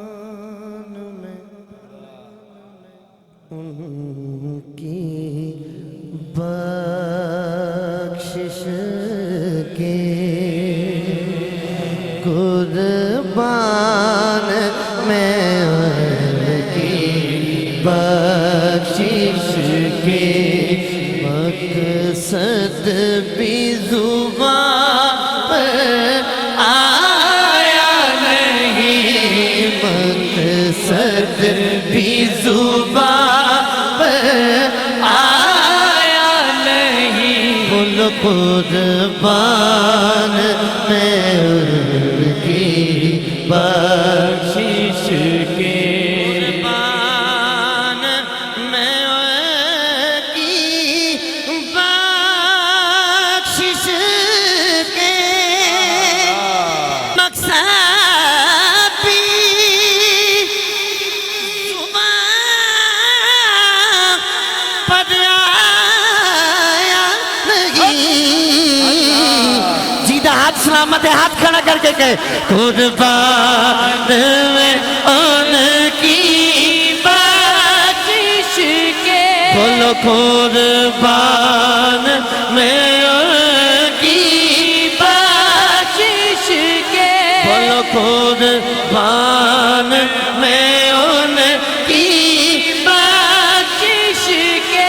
قربان میں ان کی بخشش کے قربان میں ان کی بخشش کے مقصد بھی زبان پر آیا نہیں، مقصد بھی زبان پر آیا نہیں، بول قربان میں ان کی بخشش کے سلامت ہاتھ کھڑا کر کے کہے قربان میں ان کی بخشش کے، بولو قربان میں ان کی بخشش کے، بولو قربان میں ان کی بخشش کے،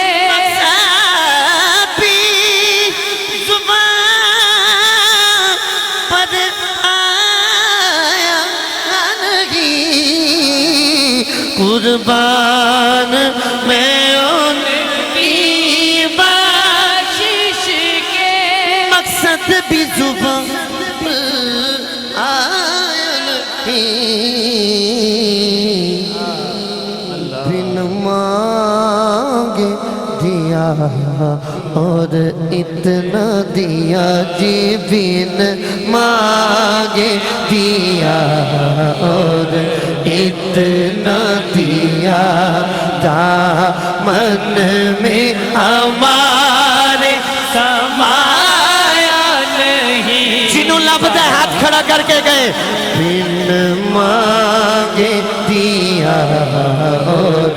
قربان میں ان کی بخشش کے، مقصد بھی زبان آیا نہیں، بن مانگے دیا اور اتنا دیا جی، بن مانگے دیا اور اتنا دیا، دامن میں ہمارے سمایا نہیں، جنہوں لفظ ہاتھ کھڑا کر کے گئے بن مانگے دیا اور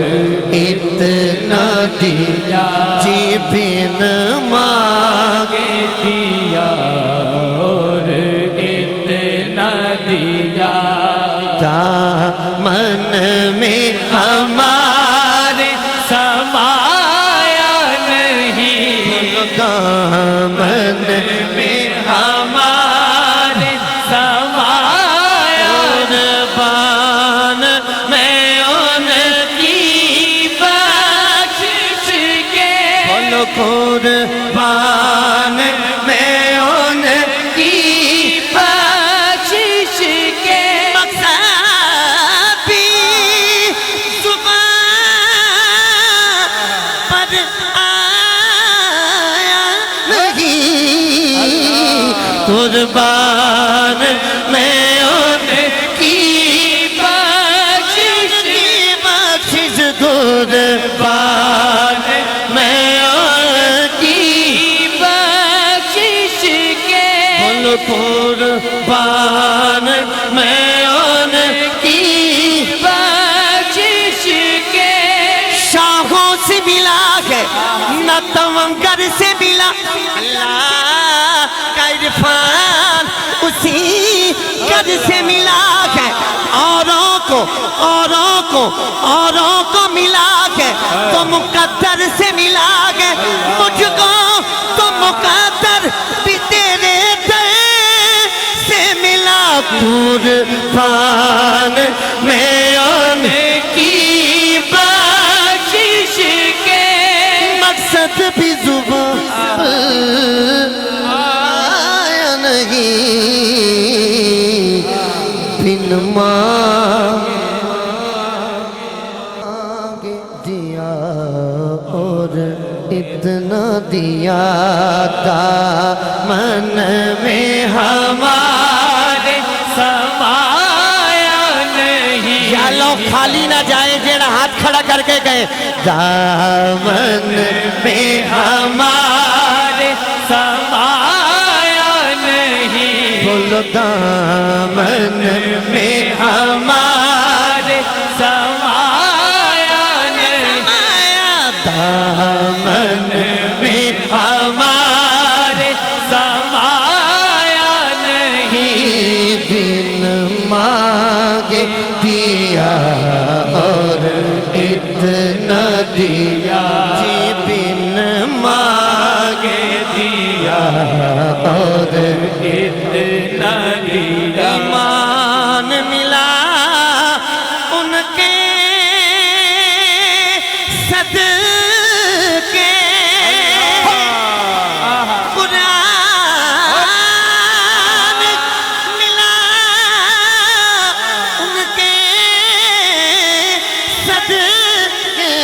اتنا دیا جی، بن مانگے دیا اور اتنا دیا، دامن میں ہمارے سمایا نہیں، دامن میں ہمارے سمایا، قربان میں ان کی بخشش کے، بولو قربان میں ان کی بخشش کے، قربان میں ان کی بخشش، قربان میں ان کی بخشش کے، بولو قربان میں ان کی بخشش کے، شاہوں سے ملا ہے نہ توانگر سے ملا، اللہ کا عرفان اسی قد سے ملا ہے، اوروں کو ملا ہے تو مقدر سے ملا ہے، مجھ کو تو مقدر بھی تیرے در سے ملا، قربان میں ان کی بخشش کے، مقصد بھی زبان آیا نہیں، بن مانگے دیا اور اتنا دیا، دامن میں ہمارے سمایا نہیں، یا لوگ خالی نہ جائے جیڑا ہاتھ کھڑا کر کے گئے، دامن میں ہمارے سمایا بولو دامن میں ہمارے سمایا نہیں، دامن میں ہمارے سمایا نہیں، بن مانگے دیا اور اتنا دیا، جی بن مانگے دیا اور اتنا دیا، ایمان ملا ان کے صدقے، قرآن ملا ان کے صدقے،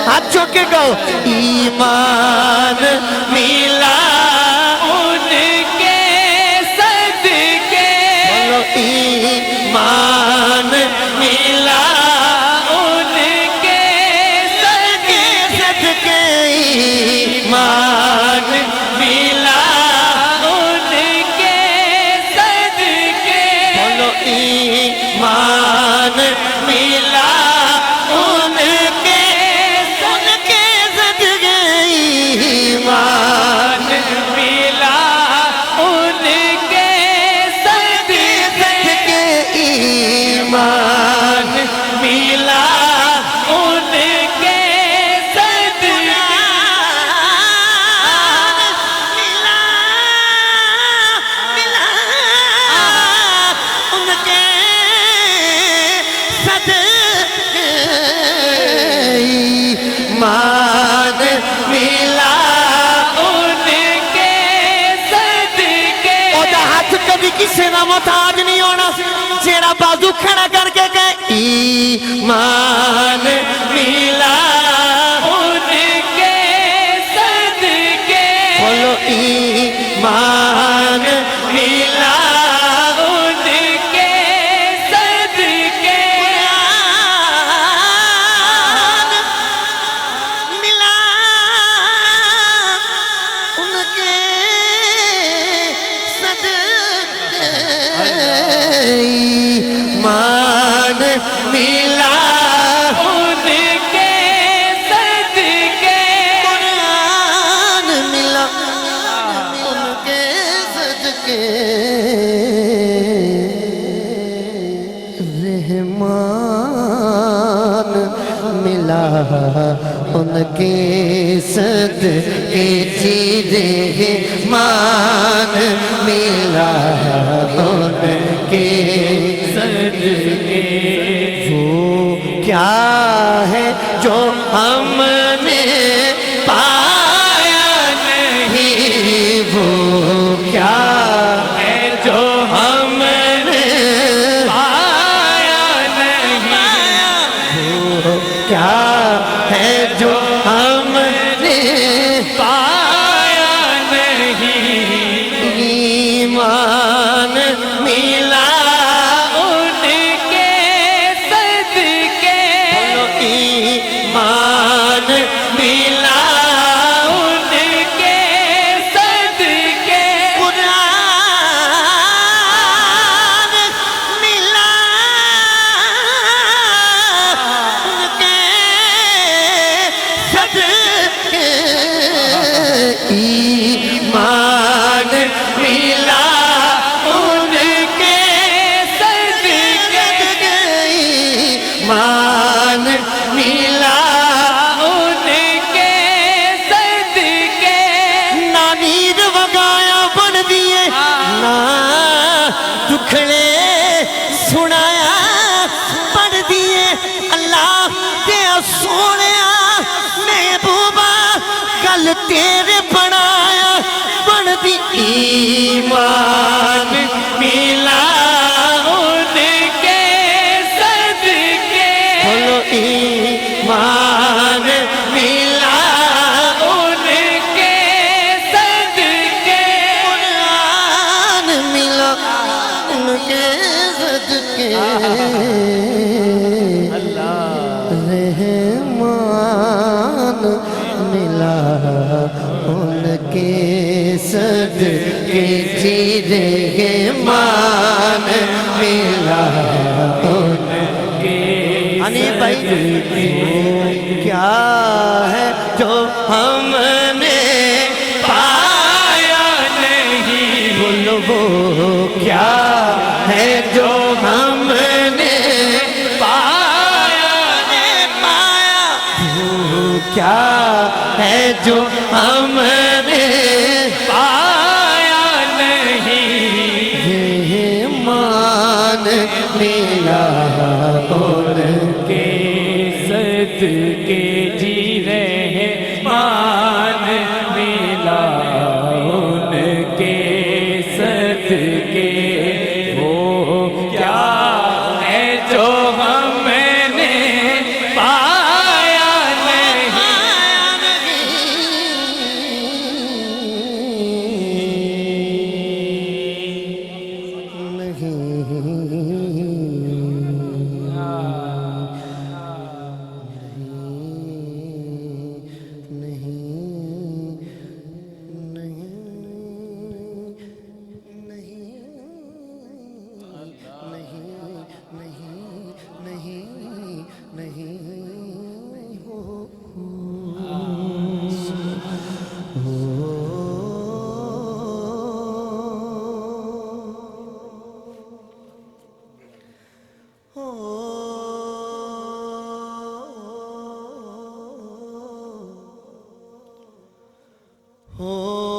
ہاتھ چوک کے گو ایمان ملا ان کے صدقے، ایمان ملا ان کے صدقے، ایمان ملا ان کے صدقے، بولو ایمان ملا ان کے صدقے، ایمان ملا ان کے صدقے، ایمان ملا ان کے صدقے، ان کے صدقے، ایمان ملا ان کے صدقے، اوہ ہاتھ کبھی کسی نہ محتاج نہیں ہونا، جیڑا بازو کھڑا کر کے کہے ایمان ملا ان کے صدقے، بولو ایمان ملا ان کے صدقے، ملا ان کے صدقے، ایمان ملا ان کے صدقے، قرآن ملا ان کے صدقے، رحمان ملا ان کے صدقے، جی رحمان ملا ان کے صدقے، وہ کیا ہے جو ہم نے پایا نہیں، وہ کیا ہے جو ہم نے پایا نہیں، وہ کیا ہے جو ہم نے پایا نہیں، ایمان ملا ان کے صدقے، ایمان ملا ان کے صدقے، قرآن ملا ان کے صدقے، ایمان ملا ان کے صدقے، ایمان ملا ان کے صدقے، نانید وگایا بن دیے نا دکھڑے سنایا پڑھ دیے، اللہ دیا سونیا محبوبہ کل تیرے بنایا بن دی، ایمان ملا ان کے صدقے، بولو ایمان ملا ان کے صدقے، قرآن ملا ان کے صدقے، رحمان ملا ان کے صدقے جی رہے مان ملا ہنی بھائی کیا ہے جو ہم نے پایا نہیں بولو وہ کیا ہے جو ہم نے پایا پایا وہ کیا ہے جو ہم نے پایا نہیں یہ مان ملا اور کے صدقے جی رہے مان ملا ان کے صدقے وہ کیا ہے جو ہم نے پایا ہو